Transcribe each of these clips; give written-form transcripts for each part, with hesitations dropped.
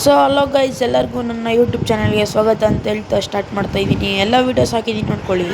So hello guys, ಎಲ್ಲರಿಗೂ ನನ್ನ YouTube ಚಾನಲ್ಗೆ ಸ್ವಾಗತ ಅಂತ ಹೇಳ್ತಾ ಸ್ಟಾರ್ಟ್ ಮಾಡ್ತಾ ಇದ್ದೀನಿ. ಎಲ್ಲ ವೀಡಿಯೋಸ್ ಹಾಕಿದ್ದೀನಿ ನೋಡ್ಕೊಳ್ಳಿ.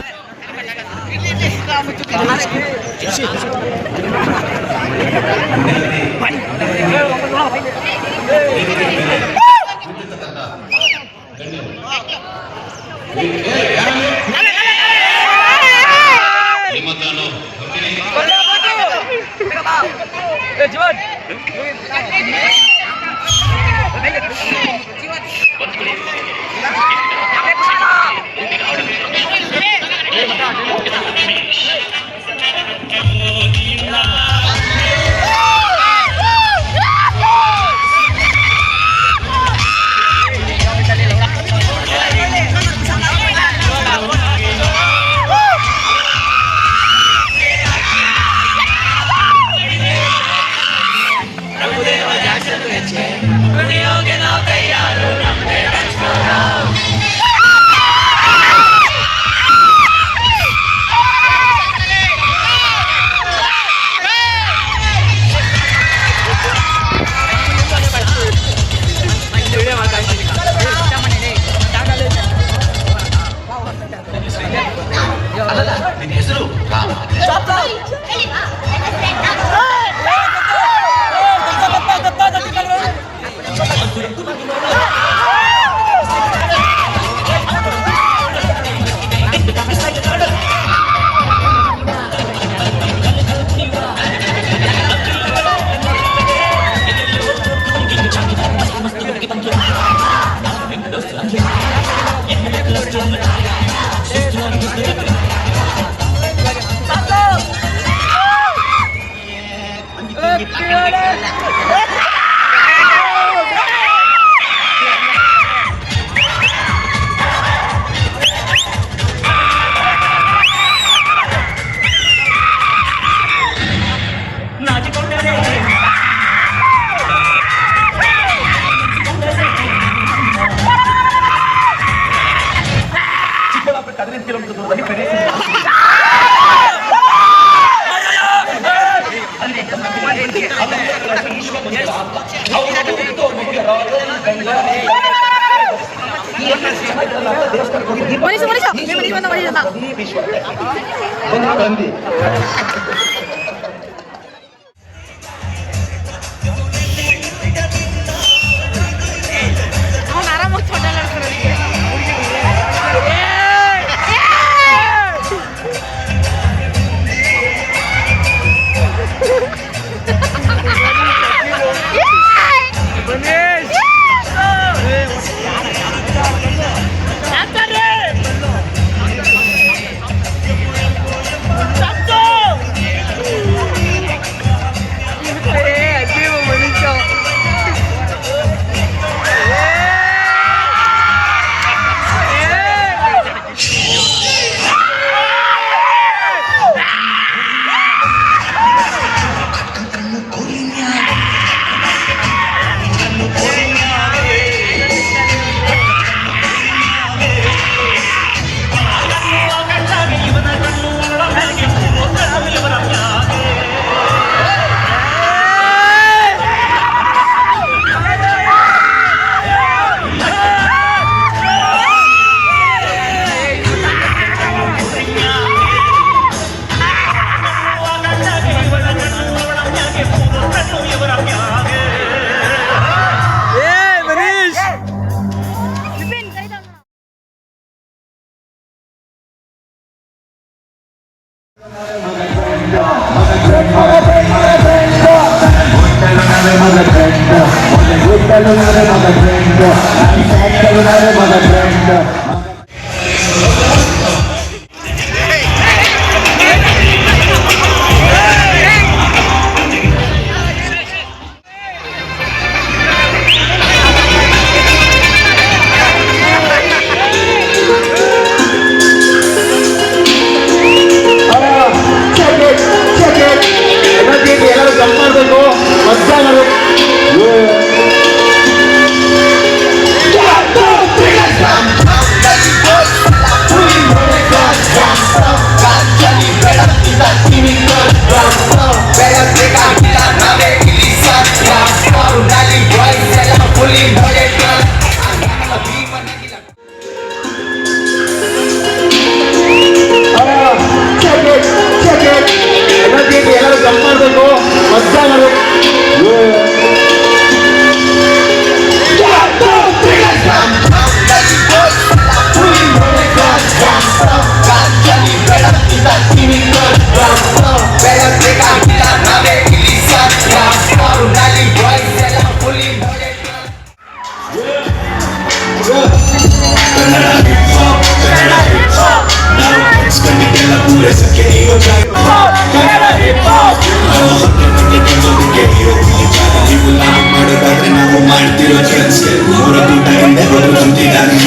ನಾವು ಮಾಡ್ತಿರೋ ಕೆಲಸ ಮೂರ ದುಡ್ಡ ಹಿಂದೆ ಬರೋ ಸುದ್ದಿದಾರಿ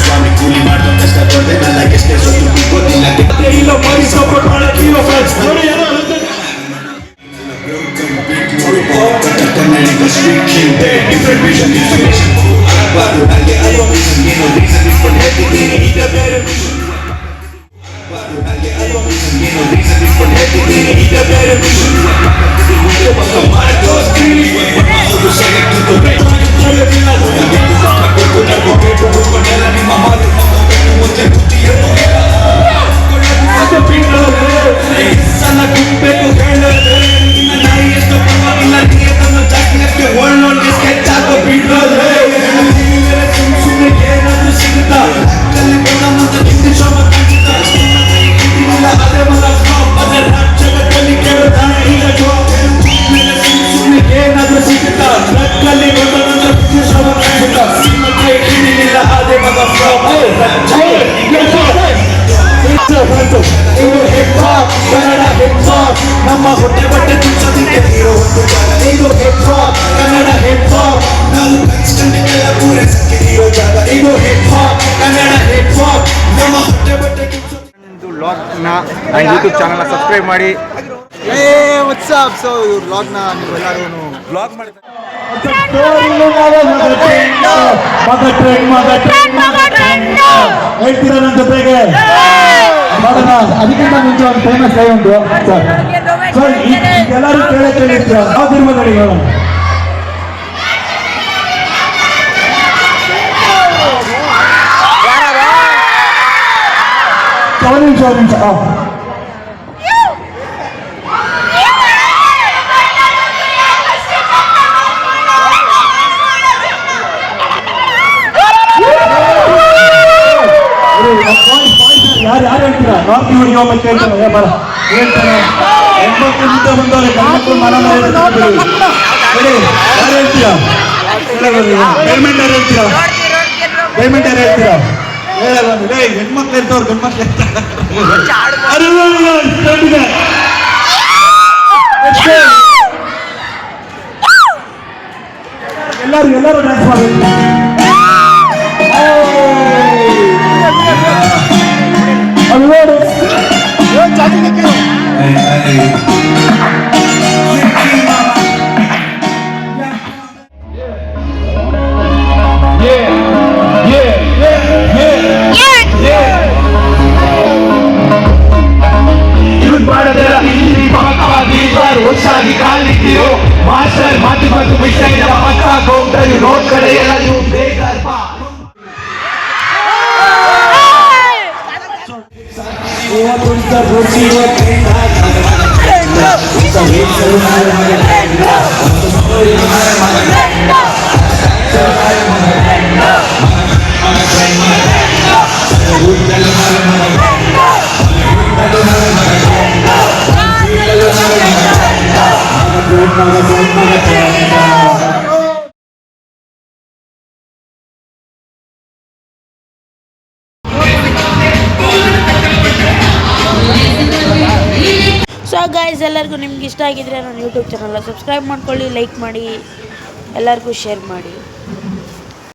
ಸ್ವಾಮಿ ಕೂಲಿ ಮಾಡ್ದೋ ಕಷ್ಟ ಬಂದೆ ನನ್ನ ಎಷ್ಟೇ ಸೊತ್ತು ಗೊತ್ತಿಲ್ಲ ಇಲ್ಲ ಮಾಡಿ ಸಪೋರ್ಟ್ ಮಾಡಕ್ಕೆ street king dead, different vision, inspiration. Baru nanti alwa vision, you know reason different everything. Ida better vision. Baru nanti alwa vision, you know reason different everything. Ida better vision. Kita bakal marah street. Aku select to the right. Kalau bila aku nak begitu, bukan dalam ni mama tu mama tu macam putih yang mulia. Ada pintu, sana kumpe tu kena. Ina naik esok pagi ina dia tanah jaki ke world on this sketch aku pintu. Sume kena tu sigta. Kali kena mata kita sama kita. Ina ada mana kau ada raja kali kena dah ina jawab. Sume kena tu sigta. Kali kena mata kita sama kita. Ina ada mana kau ada raja. ಇದು hip hop Kannada hip hop ನಮ್ಮ ಹೊಟ್ಟೆ ಬಟ್ಟೆ ತುಂಬಿಸೋದಕ್ಕೆ ಹೀರೋ ಒಂದು ಜಾಗ ಇದು hip hop Kannada hip hop ನಾವು ಕನ್ಸ್ಟಂಟ್ಗೆಲ್ಲ ಪೂರೈಸಕ್ಕೆ ಹೀರೋ ಜಾಗ ಇದು hip hop Kannada hip hop ನಮ್ಮ ಹೊಟ್ಟೆ ಬಟ್ಟೆ ತುಂಬಿಸೋದು ವ್ಲಾಗ್ನ ನನ್ನ ಯೂಟ್ಯೂಬ್ ಚಾನಲ್ನ ಸಬ್ಸ್ಕ್ರೈಬ್ ಮಾಡಿ. ವಾಟ್ಸ್ಆಪ್ ಸೊ ಇವ್ರ ವ್ಲಾಗ್ನ ನೀವೆಲ್ಲರೂ ವ್ಲಾಗ್ ಮಾಡ್ತಾರೆ. ಹೇಳ್ತೀರಾ ನನ್ನ ಜೊತೆಗೆ ನೋಡೋಣ. ಅದಕ್ಕಿಂತ ಮುಂಚೆ ಒಂದು ಫೇಮಸ್ ಲೈವ್ ಉಂಟು ಸರ್, ಎಲ್ಲರೂ ಕೇಳಿರ್ತೀರ ಯಾವ್ದಿರ್ಬೋದು ಹೇಳಿ ನೋಡೋಣ. ಒಂದು ನಿಮಿಷ ಯಾರು ಹೇಳ್ತೀರಾ? ನಾರ್ತ್ ಯೂನಿಯೋ ಮತ್ತೆ ಹೇಳ್ತಾರೆ ಬರ ಹೇಳ್ತಾರೆ ಹೆಣ್ಮಕ್ಳು ಮುಂದೆ ಬಂದವ್ರೆ ಗಂಡ್ಮಕ್ಳು ಮನ ಹೇಳಿ ಯಾರು ಹೇಳ್ತೀರಾ? ಪೇಮೆಂಟ್ ಯಾರು ಹೇಳ್ತೀರಾ? ಪೇಮೆಂಟ್ ಯಾರು ಹೇಳ್ತೀರಾ? ಹೇಳಲ್ಲ ಹೆಣ್ಮಕ್ಳು ಇರ್ತವ್ರು ಗಂಡ್ಮಕ್ಳು ಎಲ್ಲರೂ ಡ್ಯಾನ್ಸ್ ಮಾಡಬೇಕು. ಒಟ್ಟಾಗಿ ಕಾಲಿಟ್ಟಿರೋ ಮಾಸ್ಟರ್ ಮಾತು ಮತ್ತು ಮಿಸ್ಟೈನ್ ಮಕ್ಕ ಕೌಂಟರ್ ರೋಡ್ ಕಡೆ ಎಲ್ಲ ನೀವು ಬೇಗ ಸೊ ಗೈಸ್, ಎಲ್ಲರಿಗೂ ನಿಮ್ಗೆ ಇಷ್ಟ ಆಗಿದ್ರೆ ನನ್ನ ಯೂಟ್ಯೂಬ್ ಚಾನಲ್ನ ಸಬ್ಸ್ಕ್ರೈಬ್ ಮಾಡ್ಕೊಳ್ಳಿ, ಲೈಕ್ ಮಾಡಿ, ಎಲ್ಲರಿಗೂ ಶೇರ್ ಮಾಡಿ.